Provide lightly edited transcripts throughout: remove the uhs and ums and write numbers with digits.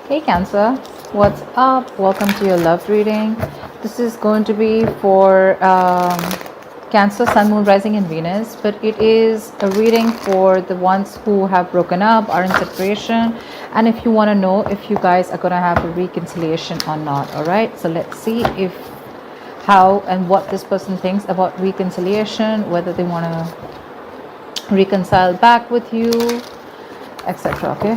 Hey Cancer, what's up? Welcome to your love reading. This is going to be for Cancer, Sun, Moon, Rising, and Venus, but it is a reading for the ones who have broken up, are in separation, and if you want to know if you guys are going to have a reconciliation or not. All right, so let's see if how and what this person thinks about reconciliation, whether they want to reconcile back with you, etc. Okay,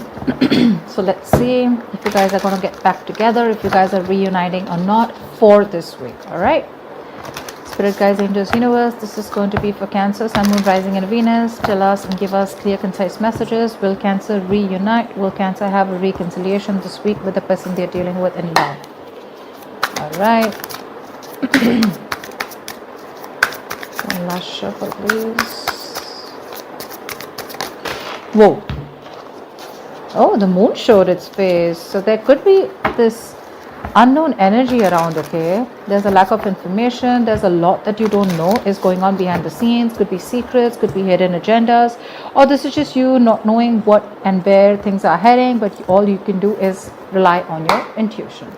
so let's see if you guys are going to get back together, if you guys are reuniting or not for this week. All right, Spirit Guides, Angels, Universe, this is going to be for Cancer, Sun, Moon, Rising, and Venus. Tell us and give us clear, concise messages. Will Cancer reunite? Will Cancer have a reconciliation this week with the person they're dealing with in love? All right. One last shuffle, please. Whoa. Oh, the moon showed its face. So there could be this unknown energy around, okay? There's a lack of information. There's a lot that you don't know is going on behind the scenes. Could be secrets, could be hidden agendas. Or this is just you not knowing what and where things are heading, but all you can do is rely on your intuition.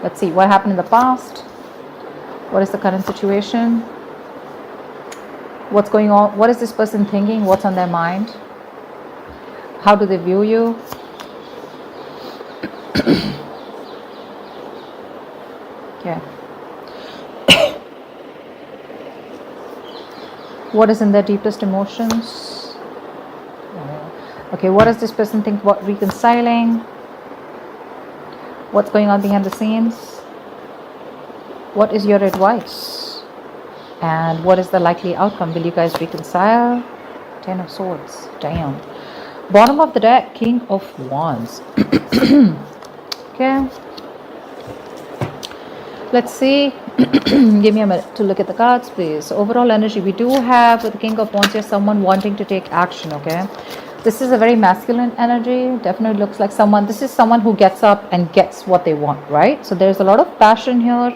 Let's see what happened in the past. What is the current situation? What's going on? What is this person thinking? What's on their mind? How do they view you? Okay. What is in their deepest emotions? Okay, what does this person think about reconciling? What's going on behind the scenes? What is your advice? And what is the likely outcome? Will you guys reconcile? 10 of Swords. Damn. Bottom of the deck, King of Wands. Okay. Let's see. Give me a minute to look at the cards, please. So overall energy, we do have with the King of Wands here someone wanting to take action, okay? This is a very masculine energy. Definitely looks like someone, this is someone who gets up and gets what they want, right? So there's a lot of passion here,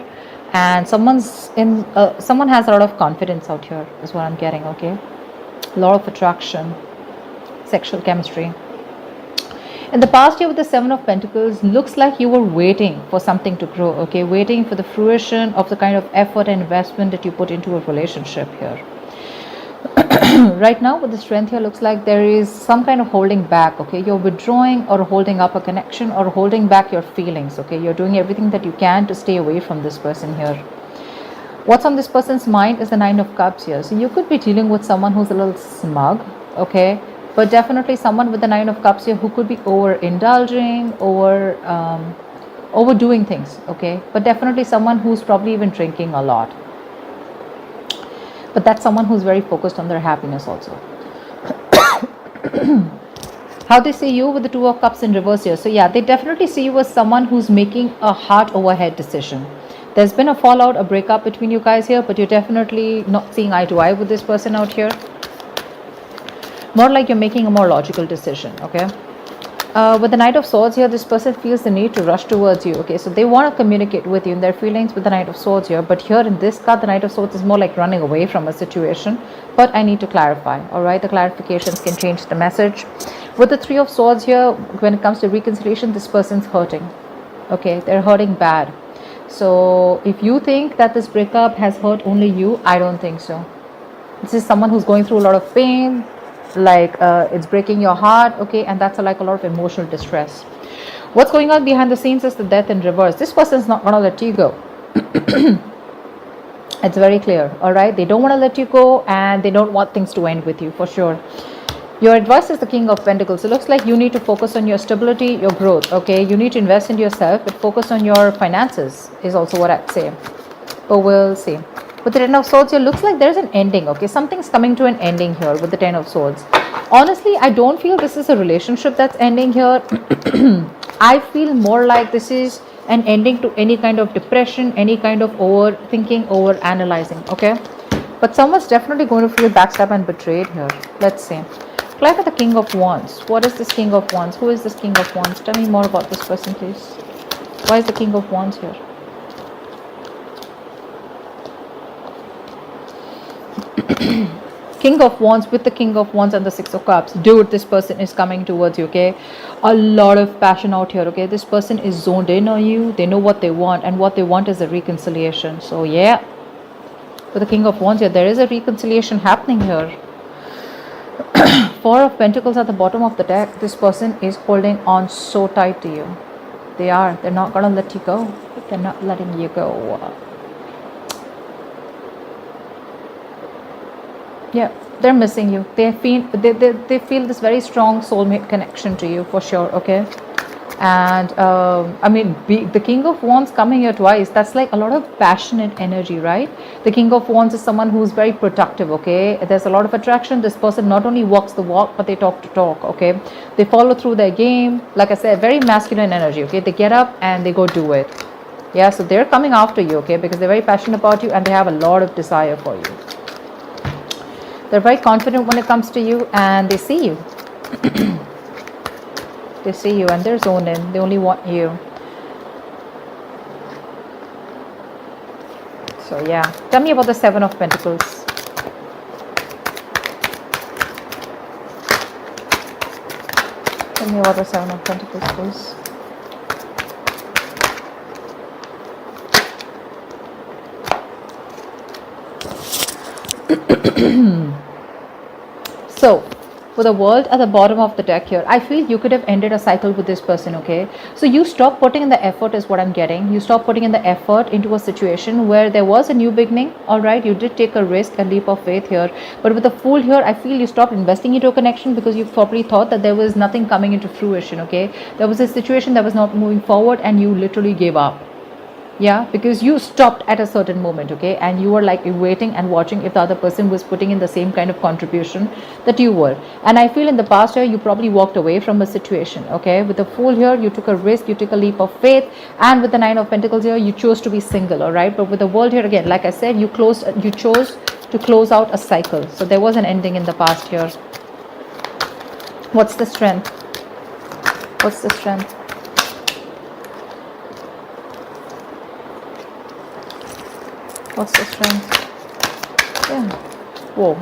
and someone has a lot of confidence out here, is what I'm getting, okay? A lot of attraction. Sexual chemistry. In the past year with the Seven of Pentacles, looks like you were waiting for something to grow, okay? Waiting for the fruition of the kind of effort and investment that you put into a relationship here. Right now with the Strength here, looks like there is some kind of holding back, okay? You're withdrawing or holding up a connection or holding back your feelings, okay? You're doing everything that you can to stay away from this person here. What's on this person's mind is the Nine of Cups here. So you could be dealing with someone who's a little smug, okay? But definitely someone with the Nine of Cups here who could be overindulging, overdoing things, okay? But definitely someone who's probably even drinking a lot. But that's someone who's very focused on their happiness also. How they see you with the Two of Cups in reverse here. So yeah, they definitely see you as someone who's making a heart over head decision. There's been a fallout, a breakup between you guys here, but you're definitely not seeing eye to eye with this person out here. More like you're making a more logical decision, okay? With the Knight of Swords here, this person feels the need to rush towards you, okay? So they want to communicate with you in their feelings with the Knight of Swords here. But here in this card, the Knight of Swords is more like running away from a situation. But I need to clarify, all right? The clarifications can change the message. With the Three of Swords here, when it comes to reconciliation, this person's hurting, okay? They're hurting bad. So if you think that this breakup has hurt only you, I don't think so. This is someone who's going through a lot of pain, like it's breaking your heart, okay? And that's like a lot of emotional distress. What's going on behind the scenes is the Death in reverse. This person's not going to let you go. It's very clear, all right? They don't want to let you go, and they don't want things to end with you, for sure. Your advice is the King of Pentacles. It looks like you need to focus on your stability, your growth, okay? You need to invest in yourself, but focus on your finances is also what I'd say. But we'll see. With the Ten of Swords here, looks like there's an ending, okay? Something's coming to an ending here with the Ten of Swords. Honestly, I don't feel this is a relationship that's ending here. I feel more like this is an ending to any kind of depression, any kind of overthinking, overanalyzing, okay? But someone's definitely going to feel backstabbed and betrayed here. Let's see. Clarify the King of Wands. What is this King of Wands? Who is this King of Wands? Tell me more about this person, please. Why is the King of Wands here? King of Wands with the King of Wands and the Six of Cups. Dude, this person is coming towards you, okay? A lot of passion out here, okay? This person is zoned in on you. They know what they want, and what they want is a reconciliation. So yeah, with the King of Wands here, there is a reconciliation happening here. Four of Pentacles at the bottom of the deck. This person is holding on so tight to you. They are. They're not gonna let you go. They're not letting you go. Yeah, they're missing you. They feel this very strong soulmate connection to you for sure, okay? And I mean, the King of Wands coming here twice, that's like a lot of passionate energy, right? The King of Wands is someone who's very productive, okay? There's a lot of attraction. This person not only walks the walk, but they talk to talk, okay? They follow through their game. Like I said, very masculine energy, okay? They get up and they go do it. Yeah, so they're coming after you, okay? Because they're very passionate about you and they have a lot of desire for you. They're very confident when it comes to you, and they see you. They see you and they're zoned in. They only want you. So yeah, tell me about the Seven of Pentacles. Tell me about the Seven of Pentacles, please. So, for the World at the bottom of the deck here, I feel you could have ended a cycle with this person, okay? So you stop putting in the effort is what I'm getting. You stop putting in the effort into a situation where there was a new beginning, all right? You did take a risk, a leap of faith here. But with the Fool here, I feel you stopped investing into a connection because you probably thought that there was nothing coming into fruition, okay? There was a situation that was not moving forward and you literally gave up. Yeah, because you stopped at a certain moment, okay, and you were like waiting and watching if the other person was putting in the same kind of contribution that you were. And I feel in the past year you probably walked away from a situation, okay? With the Fool here, you took a risk, you took a leap of faith, and with the Nine of Pentacles here, you chose to be single, all right? But with the World here, again, like I said, you chose to close out a cycle. So there was an ending in the past year. What's the strength? What's the strength? What's the strength? Yeah. Whoa.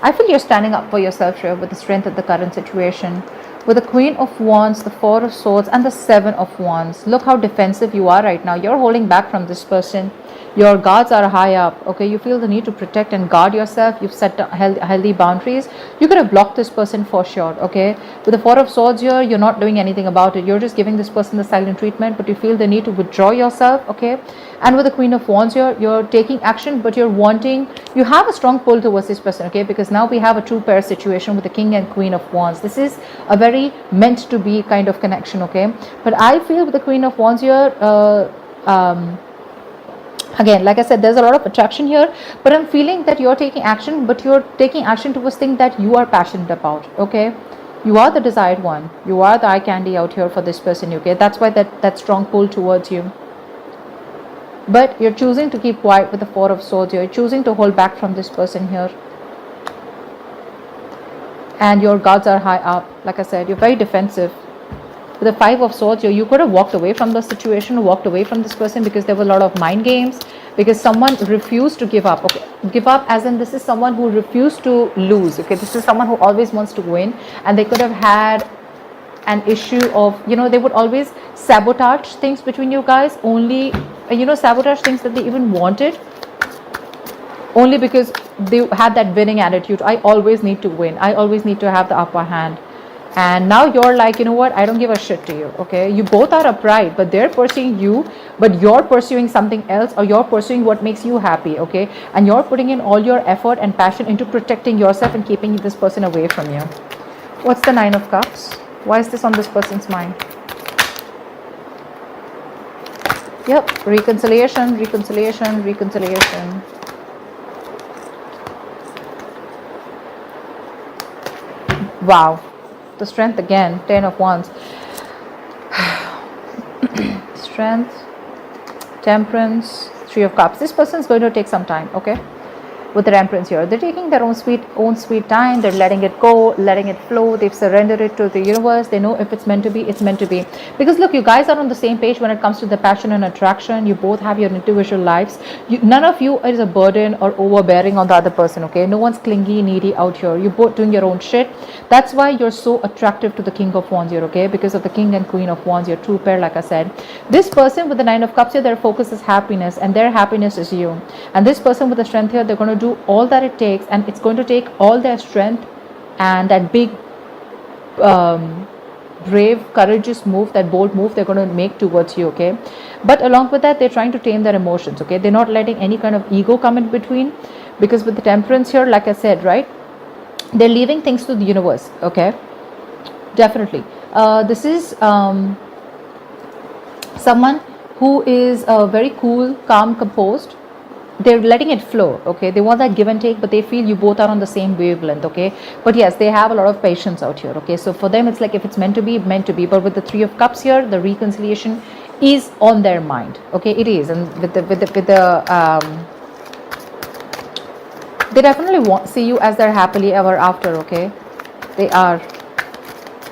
I feel you're standing up for yourself here with the strength of the current situation. With the Queen of Wands, the Four of Swords, and the Seven of Wands. Look how defensive you are right now. You're holding back from this person. Your guards are high up, okay? You feel the need to protect and guard yourself. You've set healthy boundaries. You could have blocked this person for sure, okay? With the Four of Swords here, you're not doing anything about it. You're just giving this person the silent treatment, but you feel the need to withdraw yourself, okay? And with the Queen of Wands here, you're taking action, but you have a strong pull towards this person, okay? Because now we have a two pair situation with the King and Queen of Wands. This is a very meant to be kind of connection, okay? But I feel with the Queen of Wands here, again, like I said, there's a lot of attraction here, but I'm feeling that you're taking action, but you're taking action towards things that you are passionate about, okay? You are the desired one. You are the eye candy out here for this person, okay? That's why that strong pull towards you. But you're choosing to keep quiet with the Four of Swords. You're choosing to hold back from this person here. And your guards are high up. Like I said, you're very defensive. With the Five of Swords, you could have walked away from the situation, walked away from this person because there were a lot of mind games, because someone refused to give up. Okay, give up as in this is someone who refused to lose. Okay, this is someone who always wants to win, and they could have had an issue of, they would always sabotage things between you guys, only, sabotage things that they even wanted, only because they had that winning attitude. I always need to win. I always need to have the upper hand. And now you're like, you know what, I don't give a shit to you, okay? You both are upright, but they're pursuing you, but you're pursuing something else, or you're pursuing what makes you happy, okay? And you're putting in all your effort and passion into protecting yourself and keeping this person away from you. What's the Nine of Cups? Why is this on this person's mind? Yep, reconciliation, reconciliation, reconciliation. Wow. The Strength again, 10 of Wands. Strength, Temperance, Three of Cups. This person is going to take some time, okay? with the Empress here. They're taking their own sweet time. They're letting it go, letting it flow. They've surrendered it to the universe. They know if it's meant to be, it's meant to be. Because look, you guys are on the same page when it comes to the passion and attraction. You both have your individual lives. None of you is a burden or overbearing on the other person, okay? No one's clingy, needy out here. You're both doing your own shit. That's why you're so attractive to the King of Wands here, okay? Because of the King and Queen of Wands, your true pair, like I said. This person with the Nine of Cups here, their focus is happiness, and their happiness is you. And this person with the Strength here, they're going to do all that it takes, and it's going to take all their strength and that big brave, courageous move, that bold move they're going to make towards you, okay? But along with that, they're trying to tame their emotions, okay? They're not letting any kind of ego come in between, because with the Temperance here, like I said, right, they're leaving things to the universe, okay? Definitely. This is someone who is very cool, calm, composed. They're letting it flow, okay? They want that give and take, but they feel you both are on the same wavelength, okay? But yes, they have a lot of patience out here, okay? So for them, it's like if it's meant to be, meant to be. But with the Three of Cups here, the reconciliation is on their mind, okay? It is. And with the they definitely see you as their happily ever after, okay? They are.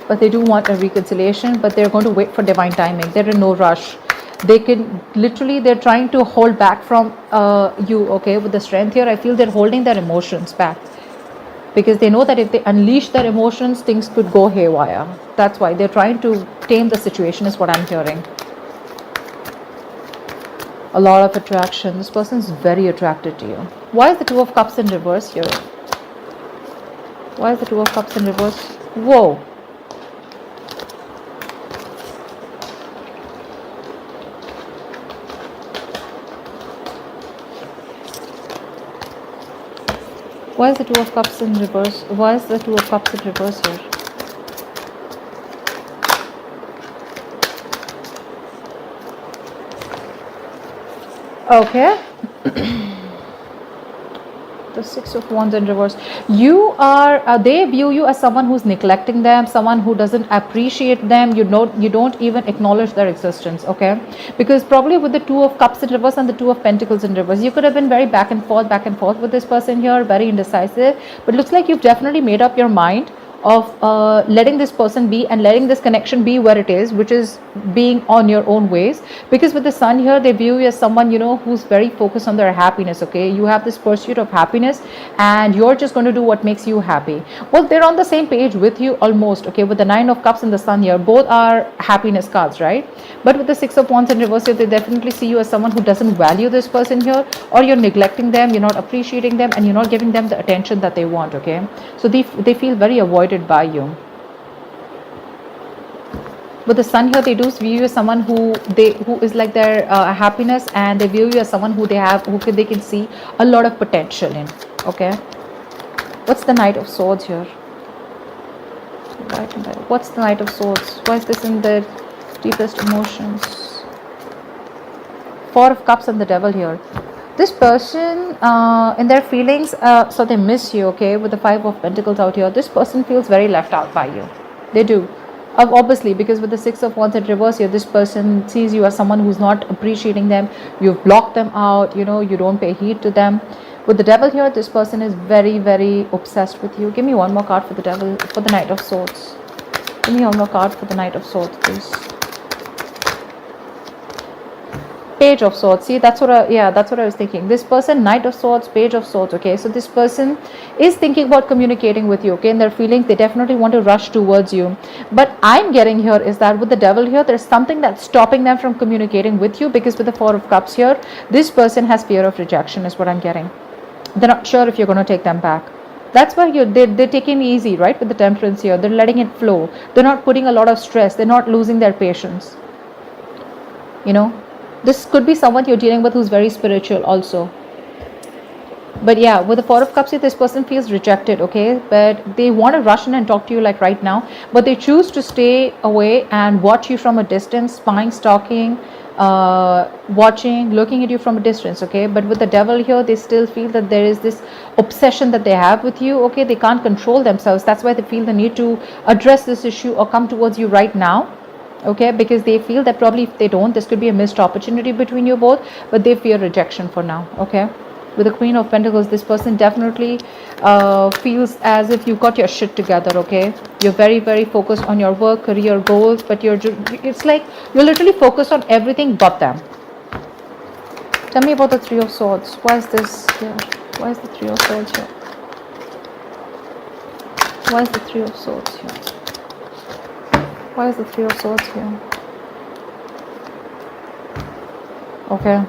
But they do want a reconciliation, but they're going to wait for divine timing. They're in no rush. They can literally, they're trying to hold back from you, okay? With the Strength here, I feel they're holding their emotions back, because they know that if they unleash their emotions, things could go haywire. That's why they're trying to tame the situation, is what I'm hearing. A lot of attraction. This person is very attracted to you. Why is the Two of Cups in reverse here? Why is the Two of Cups in reverse? Whoa. Why is the Two of Cups in reverse? Why is the Two of Cups in reverse here? Okay. The Six of Wands in reverse. You are, they view you as someone who's neglecting them, someone who doesn't appreciate them. You don't even acknowledge their existence, okay? Because probably with the Two of Cups in reverse and the Two of Pentacles in reverse, you could have been very back and forth with this person here, very indecisive. But looks like you've definitely made up your mind of letting this person be and letting this connection be where it is, which is being on your own ways. Because with the Sun here, they view you as someone, you know, who's very focused on their happiness, okay? You have this pursuit of happiness, and you're just going to do what makes you happy. Well, they're on the same page with you almost, okay? With the Nine of Cups and the Sun here, both are happiness cards, right? But with the Six of Wands in reverse here, they definitely see you as someone who doesn't value this person here, or you're neglecting them, you're not appreciating them, and you're not giving them the attention that they want, okay? So they feel very avoided by you. With the Sun here, they do view you as someone who is like their happiness, and they view you as someone who they can see a lot of potential in, okay? What's the Knight of Swords here? What's the Knight of Swords? Why is this in the deepest emotions? Four of Cups and the Devil here. This person, in their feelings, so they miss you, okay? With the Five of Pentacles out here, this person feels very left out by you. They do. Obviously, because with the Six of Wands in reverse here, this person sees you as someone who's not appreciating them. You've blocked them out, you know, you don't pay heed to them. With the Devil here, this person is very, very obsessed with you. Give me one more card for the Devil, for the Knight of Swords. Give me one more card for the Knight of Swords, please. Page of Swords. See, that's what I was thinking. This person, Knight of Swords, Page of Swords, okay? So this person is thinking about communicating with you, okay? And their feelings, they definitely want to rush towards you. But I'm getting here is that with the Devil here, there's something that's stopping them from communicating with you, because with the Four of Cups here, this person has fear of rejection, is what I'm getting. They're not sure if you're going to take them back. That's why they're taking it easy, right? With the Temperance here, they're letting it flow. They're not putting a lot of stress. They're not losing their patience. You know? This could be someone you're dealing with who's very spiritual also. But yeah, with the Four of Cups here, this person feels rejected, okay? But they want to rush in and talk to you like right now. But they choose to stay away and watch you from a distance, spying, stalking, watching, looking at you from a distance, okay? But with the Devil here, they still feel that there is this obsession that they have with you, okay? They can't control themselves. That's why they feel the need to address this issue or come towards you right now. Okay, because they feel that probably if they don't, this could be a missed opportunity between you both, but they fear rejection for now, okay? With the Queen of Pentacles, this person definitely feels as if you got your shit together, okay? You're very, very focused on your work, career goals, but it's like you're literally focused on everything but them. Tell me about the Three of Swords. Why is this here? Why is the Three of Swords here? Why is the Three of Swords here? Why is the Three of Swords here? Okay.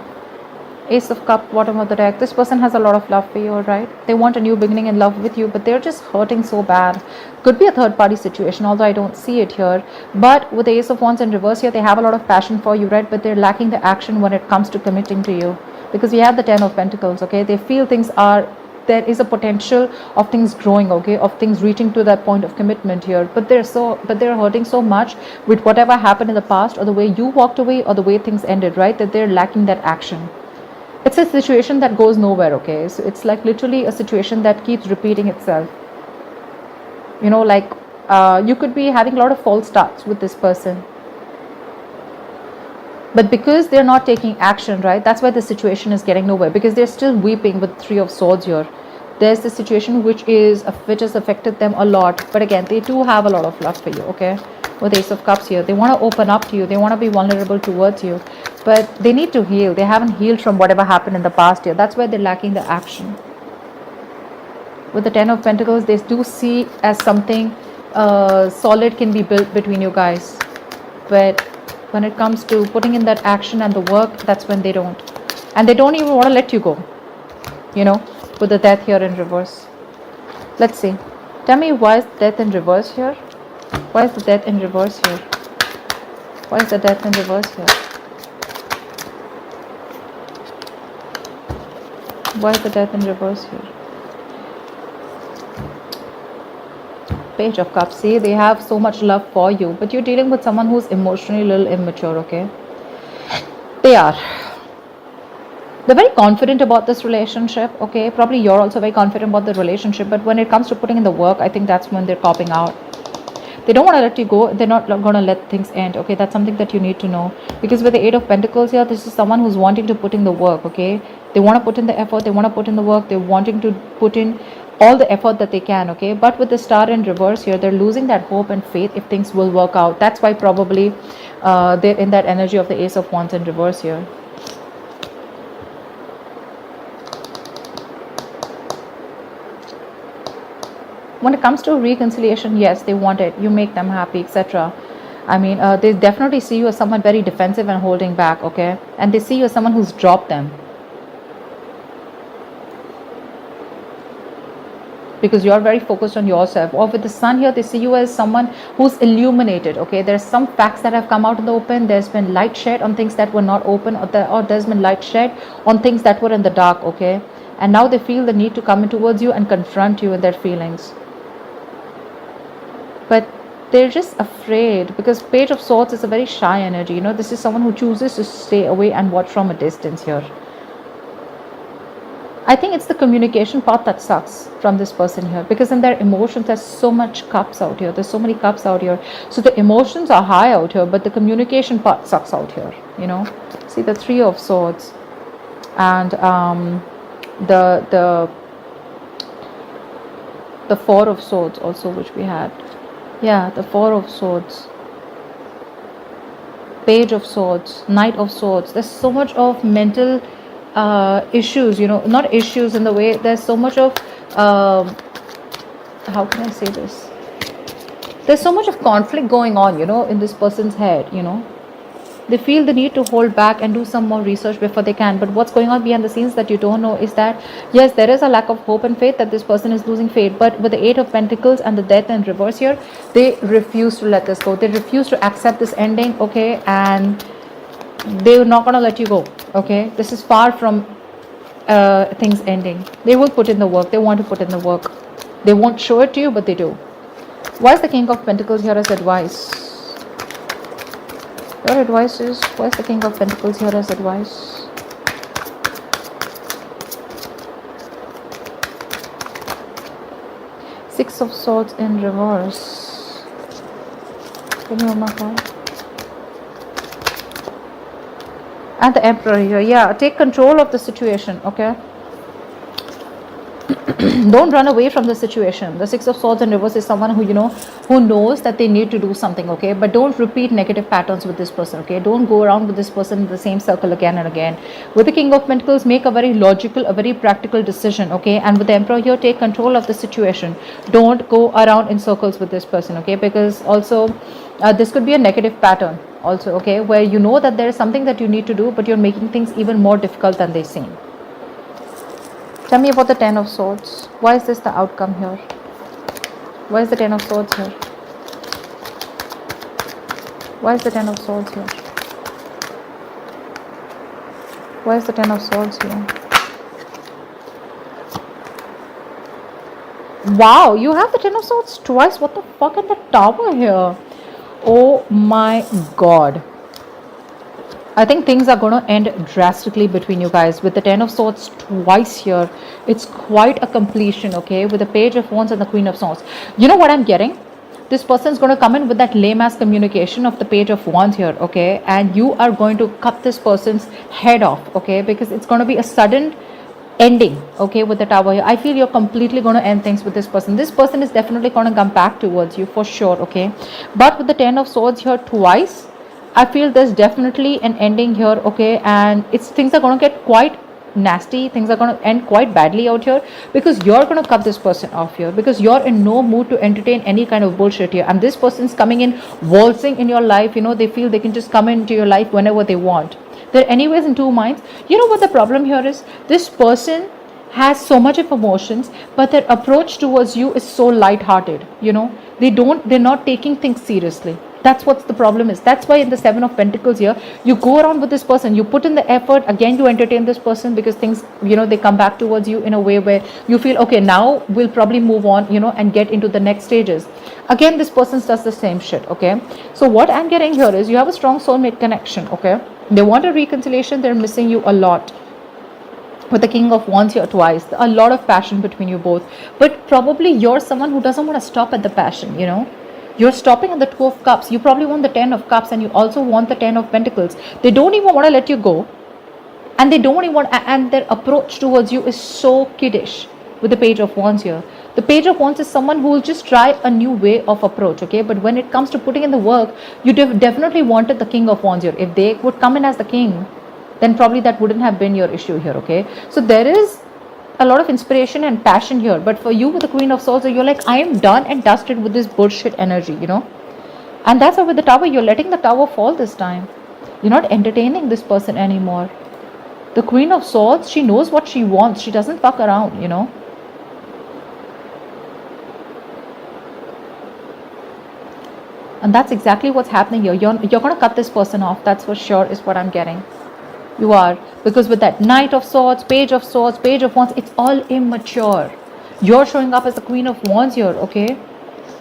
Ace of Cup, bottom of the deck. This person has a lot of love for you, right? They want a new beginning in love with you, but they're just hurting so bad. Could be a third party situation, although I don't see it here. But with the Ace of Wands in reverse here, they have a lot of passion for you, right? But they're lacking the action when it comes to committing to you. Because we have the Ten of Pentacles, okay? They feel things are, there is a potential of things growing, okay? Of things reaching to that point of commitment here. But they're hurting so much with whatever happened in the past, or the way you walked away, or the way things ended, right? That they're lacking that action. It's a situation that goes nowhere, okay? So it's like literally a situation that keeps repeating itself. You know, like you could be having a lot of false starts with this person. But because they're not taking action, right? That's why the situation is getting nowhere. Because they're still weeping with Three of Swords here. There's the situation which has affected them a lot. But again, they do have a lot of love for you, okay? With Ace of Cups here, they want to open up to you, they want to be vulnerable towards you, but they need to heal. They haven't healed from whatever happened in the past year. That's why they're lacking the action. With the Ten of Pentacles, they do see as something solid can be built between you guys, but when it comes to putting in that action and the work, that's when they don't, and they don't even want to let you go, you know, with the Death here in reverse. Let's see, tell me, why is Death in reverse here? Why is the Death in reverse here? Why is the Death in reverse here? Why is the Death in reverse here? Page of Cups. See, they have so much love for you, but you're dealing with someone who's emotionally a little immature, okay? They are. They're very confident about this relationship, okay? Probably you're also very confident about the relationship, but when it comes to putting in the work, I think that's when they're copping out. They don't want to let you go. They're not going to let things end, okay? That's something that you need to know. Because with the Eight of Pentacles here, this is someone who's wanting to put in the work, okay? They want to put in the effort. They want to put in the work. They're wanting to put in all the effort that they can, okay? But with the Star in reverse here, they're losing that hope and faith if things will work out. That's why probably they're in that energy of the Ace of Wands in reverse here. When it comes to reconciliation, yes, they want it. You make them happy, etc. I mean, they definitely see you as someone very defensive and holding back, okay? And they see you as someone who's dropped them. Because you're very focused on yourself. Or with the Sun here, they see you as someone who's illuminated, okay? There's some facts that have come out in the open. There's been light shed on things that were not open, or there's been light shed on things that were in the dark, okay? And now they feel the need to come in towards you and confront you in their feelings. But they're just afraid, because Page of Swords is a very shy energy, you know? This is someone who chooses to stay away and watch from a distance here. I think it's the communication part that sucks from this person here, because in their emotions, there's so much cups out here. There's so many cups out here. So the emotions are high out here, but the communication part sucks out here, you know? See the Three of Swords and the Four of Swords also, which we had. Yeah, the Four of Swords. Page of Swords, Knight of Swords. There's so much of mental issues, you know, not issues in the way, there's so much of how can I say this, there's so much of conflict going on, you know, in this person's head, you know. They feel the need to hold back and do some more research before they can. But what's going on behind the scenes that you don't know is that, yes, there is a lack of hope and faith, that this person is losing faith. But with the Eight of Pentacles and the Death in reverse here, they refuse to let this go. They refuse to accept this ending, okay? And they're not going to let you go, okay? This is far from things ending. They will put in the work. They want to put in the work. They won't show it to you, but they do. Why is the King of Pentacles here as advice? Your advice is, why is the King of Pentacles here as advice? Six of Swords in reverse. Give me one more card. And the Emperor here. Yeah, take control of the situation, okay? Don't run away from the situation. The Six of Swords in reverse is someone who, who knows that they need to do something, okay? But don't repeat negative patterns with this person, okay? Don't go around with this person in the same circle again and again. With the King of Pentacles, make a very logical, a very practical decision, okay? And with the Emperor here, take control of the situation. Don't go around in circles with this person, okay? Because also, this could be a negative pattern also, okay? Where you know that there is something that you need to do, but you're making things even more difficult than they seem. Tell me about the Ten of Swords. Why is this the outcome here? Why is the Ten of Swords here? Why is the Ten of Swords here? Why is the Ten of Swords here? Wow, you have the Ten of Swords twice. What the fuck in the Tower here? Oh my god. I think things are going to end drastically between you guys. With the Ten of Swords twice here, it's quite a completion, okay? With the Page of Wands and the Queen of Swords. You know what I'm getting? This person's going to come in with that lame-ass communication of the Page of Wands here, okay? And you are going to cut this person's head off, okay? Because it's going to be a sudden ending, okay, with the Tower here. I feel you're completely going to end things with this person. This person is definitely going to come back towards you for sure, okay? But with the Ten of Swords here twice, I feel there's definitely an ending here, okay? And things are going to get quite nasty. Things are going to end quite badly out here because you're going to cut this person off here because you're in no mood to entertain any kind of bullshit here. And this person's coming in, waltzing in your life. They feel they can just come into your life whenever they want. They're anyways in two minds. You know what the problem here is? This person has so much of emotions, but their approach towards you is so light-hearted. They're not taking things seriously. That's what the problem is. That's why in the Seven of Pentacles here, you go around with this person, you put in the effort again to entertain this person because things, they come back towards you in a way where you feel, okay, now we'll probably move on, and get into the next stages. Again, this person does the same shit, okay? So what I'm getting here is you have a strong soulmate connection, okay? They want a reconciliation. They're missing you a lot. With the King of Wands here twice, a lot of passion between you both. But probably you're someone who doesn't want to stop at the passion, You're stopping at the Two of Cups. You probably want the Ten of Cups and you also want the Ten of Pentacles. They don't even want to let you go. And they don't even want, and their approach towards you is so kiddish with the Page of Wands here. The Page of Wands is someone who will just try a new way of approach, okay? But when it comes to putting in the work, you definitely wanted the King of Wands here. If they would come in as the king, then probably that wouldn't have been your issue here, okay? So there is a lot of inspiration and passion here, but for you with the Queen of Swords, you're like, I am done and dusted with this bullshit energy, And that's why with the Tower, you're letting the Tower fall this time. You're not entertaining this person anymore. The Queen of Swords, she knows what she wants. She doesn't fuck around, And that's exactly what's happening here. You're going to cut this person off. That's for sure is what I'm getting. You are. Because with that Knight of Swords, Page of Wands, it's all immature. You're showing up as the Queen of Wands here, okay?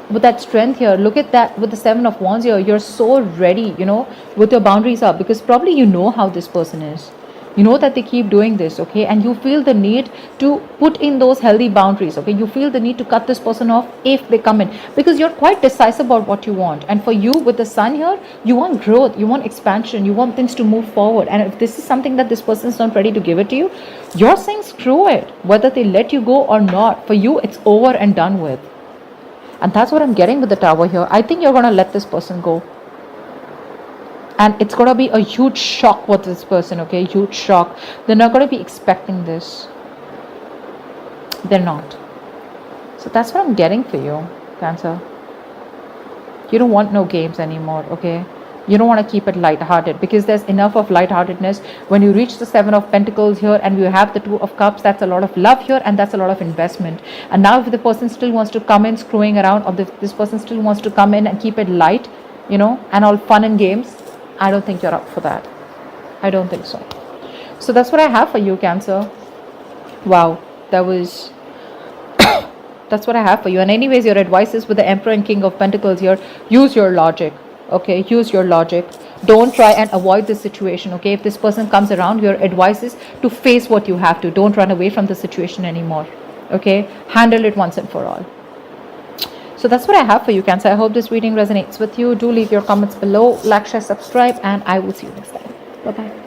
With that strength here. Look at that with the Seven of Wands here. You're so ready, with your boundaries up. Because probably you know how this person is. You know that they keep doing this, okay? And you feel the need to put in those healthy boundaries, okay? You feel the need to cut this person off if they come in. Because you're quite decisive about what you want. And for you, with the Sun here, you want growth, you want expansion, you want things to move forward. And if this is something that this person is not ready to give it to you, you're saying screw it. Whether they let you go or not, for you, it's over and done with. And that's what I'm getting with the Tower here. I think you're going to let this person go. And it's going to be a huge shock with this person, okay? Huge shock. They're not going to be expecting this. They're not. So that's what I'm getting for you, Cancer. You don't want no games anymore, okay? You don't want to keep it light-hearted because there's enough of light-heartedness. When you reach the Seven of Pentacles here and you have the Two of Cups, that's a lot of love here and that's a lot of investment. And now if the person still wants to come in screwing around, or this person still wants to come in and keep it light, and all fun and games, I don't think you're up for that. I don't think so. So that's what I have for you, Cancer. Wow, that's what I have for you. And anyways, your advice is with the Emperor and King of Pentacles here, use your logic, okay? Use your logic. Don't try and avoid this situation, okay? If this person comes around, your advice is to face what you have to. Don't run away from the situation anymore, okay? Handle it once and for all. So that's what I have for you, Cancer. I hope this reading resonates with you. Do leave your comments below, like, share, subscribe, and I will see you next time. Bye-bye.